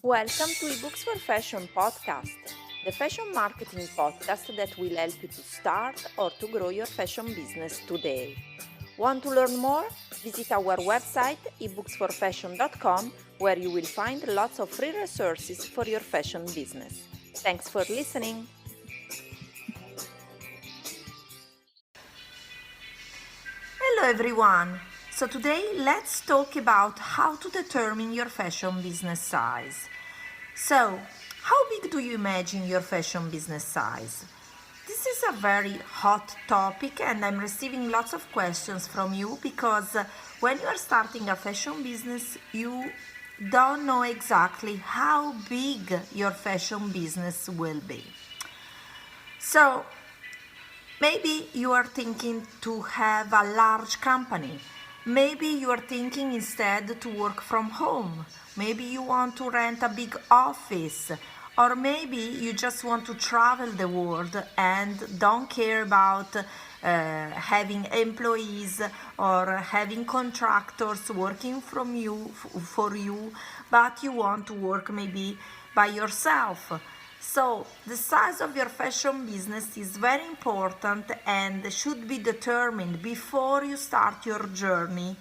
Welcome to eBooks for Fashion podcast, the fashion marketing podcast that will help you to start or to grow your fashion business today. Want to learn more? Visit our website ebooksforfashion.com where you will find lots of free resources for your fashion business. Thanks for listening. Hello everyone! So today let's talk about how to determine your fashion business size. So, how big do you imagine your fashion business size? This is a very hot topic and I'm receiving lots of questions from you because when you are starting a fashion business, you don't know exactly how big your fashion business will be. So, maybe you are thinking to have a large company. Maybe you are thinking instead to work from home. Maybe you want to rent a big office. Or maybe you just want to travel the world and don't care about having employees or having contractors working for you, but you want to work maybe by yourself. So the size of your fashion business is very important and should be determined before you start your journey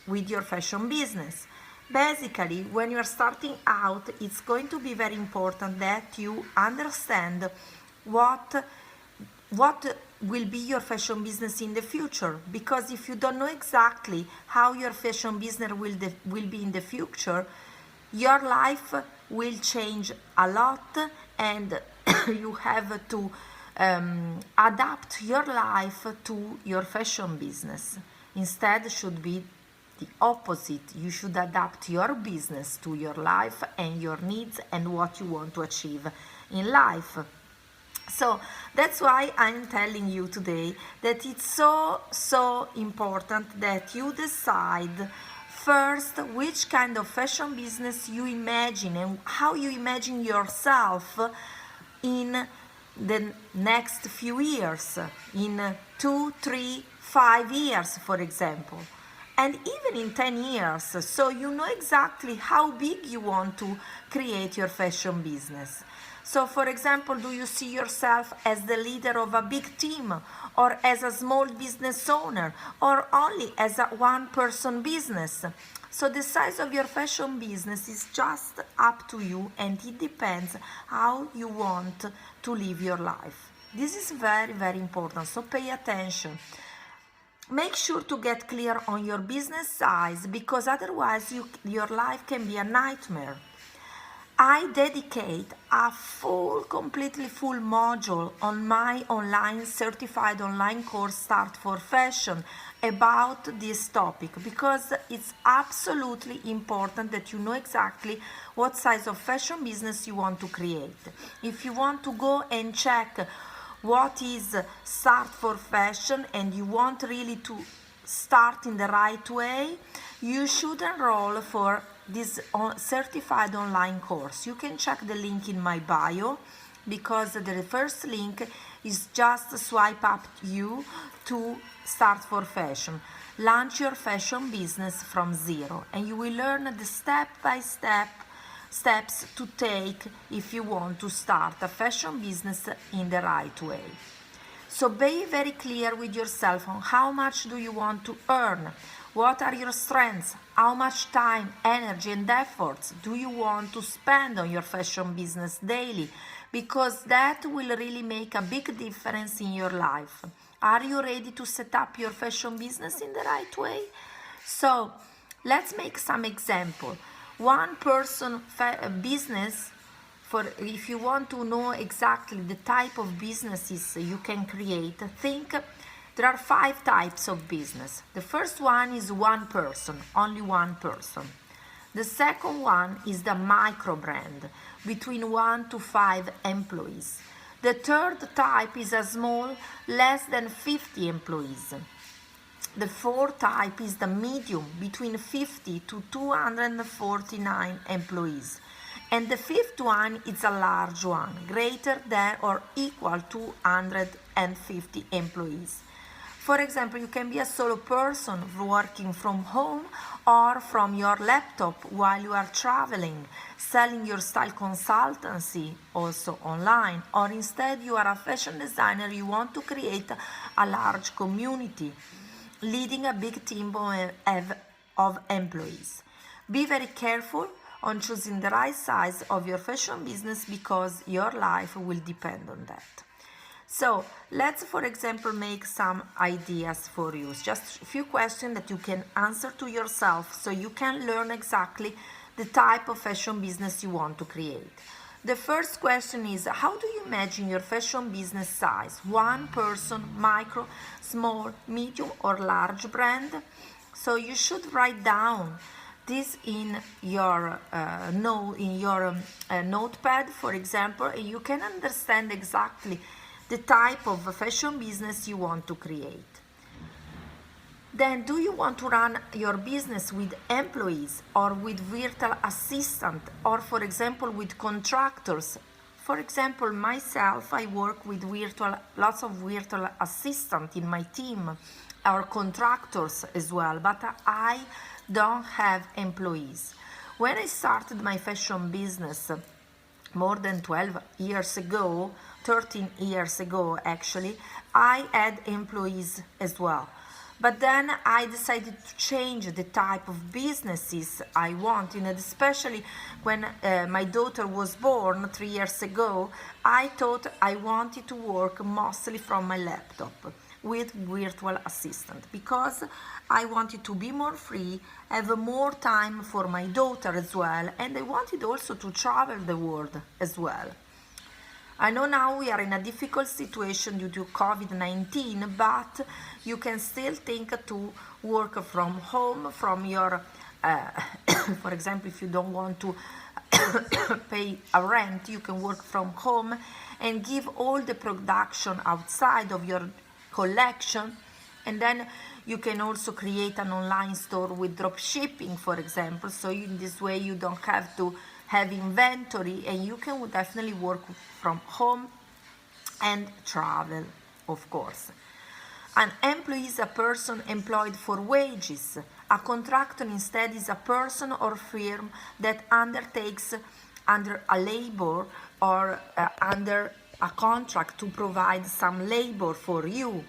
with your fashion business. Basically, when you're starting out, it's going to be very important that you understand what will be your fashion business in the future, because if you don't know exactly how your fashion business will be in the future, your life will change a lot and you have to adapt your life to your fashion business. Instead, should be the opposite. You should adapt your business to your life and your needs and what you want to achieve in life. So that's why I'm telling you today that it's so important that you decide first which kind of fashion business you imagine and how you imagine yourself in the next few years, in 2, 3, 5 years, for example, and even in 10 years, so you know exactly how big you want to create your fashion business. So, for example, do you see yourself as the leader of a big team, or as a small business owner, or only as a one-person business? So the size of your fashion business is just up to you, and it depends how you want to live your life. This is very important, so pay attention. Make sure to get clear on your business size, because otherwise your life can be a nightmare. I dedicate a completely full module on my certified online course Start for Fashion about this topic, because it's absolutely important that you know exactly what size of fashion business you want to create. If you want to go and check what is Start for Fashion and you want really to start in the right way, you should enroll for this certified online course. You can check the link in my bio, because the first link is just swipe up you to Start for Fashion. Launch your fashion business from zero, and you will learn the step-by-step steps to take if you want to start a fashion business in the right way. So be very clear with yourself on how much do you want to earn, what are your strengths, how much time, energy and efforts do you want to spend on your fashion business daily, because that will really make a big difference in your life. Are you ready to set up your fashion business in the right way? So let's make some example. One person business, for if you want to know exactly the type of businesses you can create, think there are 5 types of business. The first one is one person, only one person. The second one is the micro brand, between 1 to 5 employees. The third type is a small, less than 50 employees. The fourth type is the medium, between 50 to 249 employees. And the fifth one is a large one, greater than or equal to 150 employees. For example, you can be a solo person working from home or from your laptop while you are traveling, selling your style consultancy also online, or instead you are a fashion designer, you want to create a large community, leading a big team of employees. Be very careful on choosing the right size of your fashion business because your life will depend on that. So let's, for example, make some ideas for you. Just a few questions that you can answer to yourself so you can learn exactly the type of fashion business you want to create. The first question is, how do you imagine your fashion business size? One person, micro, small, medium, or large brand? So you should write down this in your notepad, for example, and you can understand exactly the type of fashion business you want to create. Then, do you want to run your business with employees or with virtual assistant, or for example with contractors? For example, myself, I work with lots of virtual assistants in my team, or contractors as well, but I don't have employees. When I started my fashion business more than 12 years ago, 13 years ago actually, I had employees as well. But then I decided to change the type of businesses I want, and especially when my daughter was born 3 years ago, I thought I wanted to work mostly from my laptop with virtual assistant because I wanted to be more free, have more time for my daughter as well, and I wanted also to travel the world as well. I know now we are in a difficult situation due to COVID-19, but you can still think to work from home, from your, for example, if you don't want to pay a rent, you can work from home and give all the production outside of your collection, and then you can also create an online store with drop shipping, for example, so in this way you don't have to have inventory and you can definitely work from home and travel, of course. An employee is a person employed for wages. A contractor instead is a person or firm that undertakes under a labor or under a contract to provide some labor for you.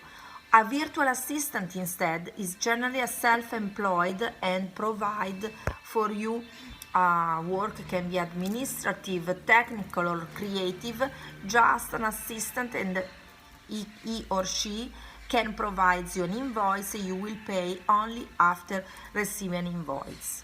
A virtual assistant instead is generally a self-employed and provide for you work can be administrative, technical or creative, just an assistant, and he or she can provide you an invoice. You will pay only after receiving an invoice.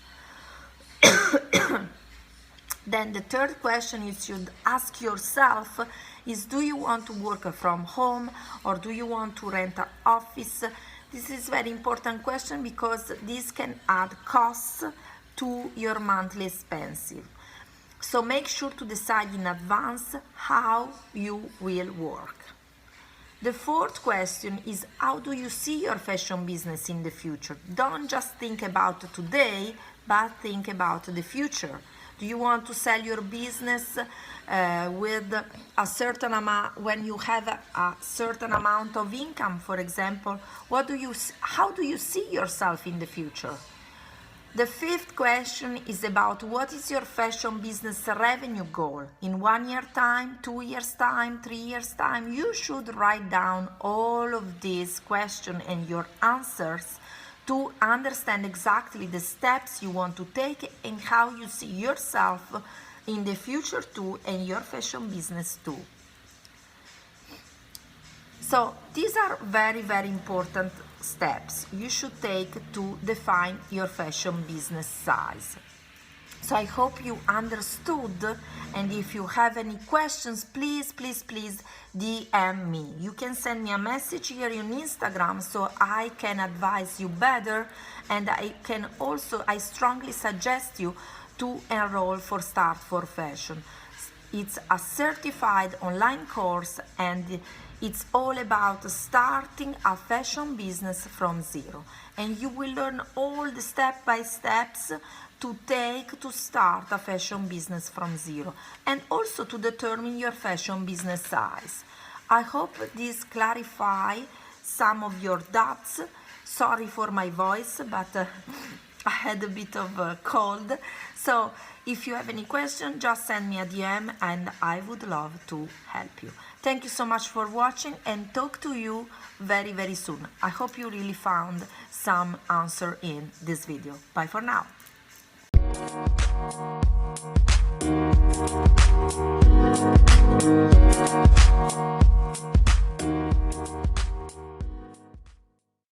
Then the third question you should ask yourself is, do you want to work from home or do you want to rent an office? This is a very important question because this can add costs to your monthly expenses. So make sure to decide in advance how you will work. The fourth question is, how do you see your fashion business in the future? Don't just think about today, but think about the future. Do you want to sell your business with a certain amount when you have a certain amount of income, for example? How do you see yourself in the future? The fifth question is about, what is your fashion business revenue goal? In 1 year time, 2 years time, 3 years time? You should write down all of these questions and your answers to understand exactly the steps you want to take and how you see yourself in the future too and your fashion business too. So these are very, very important steps you should take to define your fashion business size. So I hope you understood, and if you have any questions, please DM me. You can send me a message here on Instagram so I can advise you better, and I strongly suggest you to enroll for Start for Fashion. It's a certified online course and it's all about starting a fashion business from zero, and you will learn all the step-by-steps to take to start a fashion business from zero and also to determine your fashion business size. I hope this clarifies some of your doubts. Sorry for my voice, but I had a bit of a cold. So if you have any question, just send me a DM and I would love to help you. Thank you so much for watching and talk to you very, very soon. I hope you really found some answer in this video. Bye for now.